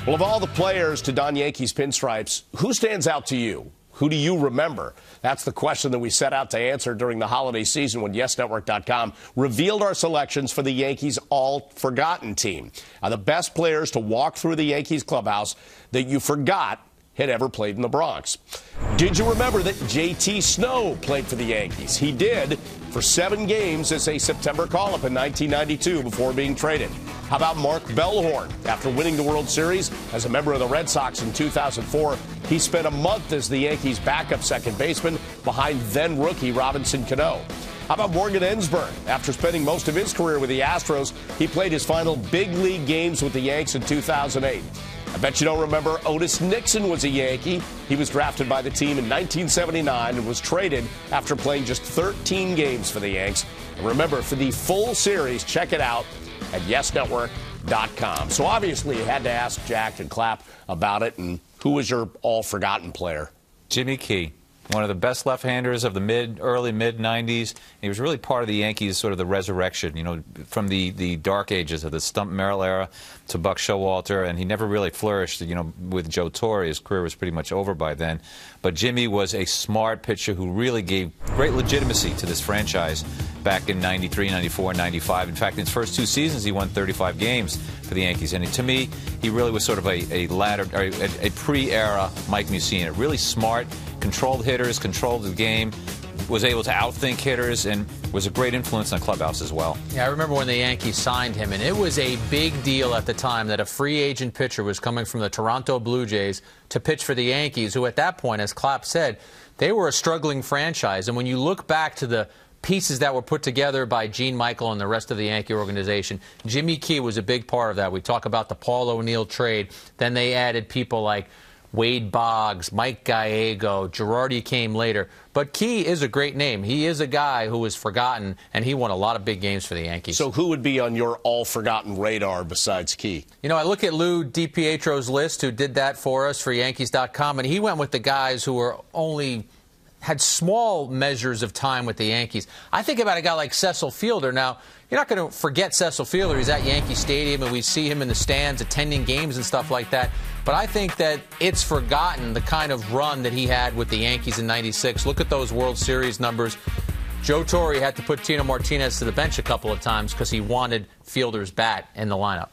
Well, of all the players to don Yankees pinstripes, who stands out to you? Who do you remember? That's the question that we set out to answer during the holiday season when YesNetwork.com revealed our selections for the Yankees All-Forgotten Team. Now, the best players to walk through the Yankees clubhouse that you forgot had ever played in the Bronx. Did you remember that J.T. Snow played for the Yankees? He did for 7 games as a September call-up in 1992 before being traded. How about Mark Bellhorn? After winning the World Series as a member of the Red Sox in 2004, he spent a month as the Yankees' backup second baseman behind then-rookie Robinson Cano. How about Morgan Ensberg? After spending most of his career with the Astros, he played his final big league games with the Yanks in 2008. I bet you don't remember Otis Nixon was a Yankee. He was drafted by the team in 1979 and was traded after playing just 13 games for the Yanks. And remember, for the full series, check it out at YesNetwork.com. So obviously you had to ask Jack and Clapp about it. And who was your all-forgotten player? Jimmy Key. One of the best left-handers of the early mid-90s. He was really part of the Yankees, sort of the resurrection, you know, from the dark ages of the Stump Merrill era to Buck Showalter, and he never really flourished, you know, with Joe Torre. His career was pretty much over by then. But Jimmy was a smart pitcher who really gave great legitimacy to this franchise back in 93, 94, 95. In fact, in his first 2 seasons, he won 35 games for the Yankees. And to me, he really was sort of a pre-era Mike Mussina. Really smart, controlled hitters, controlled the game, was able to outthink hitters, and was a great influence on the clubhouse as well. Yeah, I remember when the Yankees signed him, and it was a big deal at the time that a free agent pitcher was coming from the Toronto Blue Jays to pitch for the Yankees, who at that point, as Clapp said, they were a struggling franchise. And when you look back to the pieces that were put together by Gene Michael and the rest of the Yankee organization, Jimmy Key was a big part of that. We talk about the Paul O'Neill trade. Then they added people like Wade Boggs, Mike Gallego, Girardi came later. But Key is a great name. He is a guy who is forgotten, and he won a lot of big games for the Yankees. So who would be on your all-forgotten radar besides Key? You know, I look at Lou DiPietro's list, who did that for us for Yankees.com, and he went with the guys who were had small measures of time with the Yankees. I think about a guy like Cecil Fielder. Now, you're not going to forget Cecil Fielder. He's at Yankee Stadium, and we see him in the stands attending games and stuff like that. But I think that it's forgotten the kind of run that he had with the Yankees in '96. Look at those World Series numbers. Joe Torre had to put Tino Martinez to the bench a couple of times because he wanted Fielder's bat in the lineup.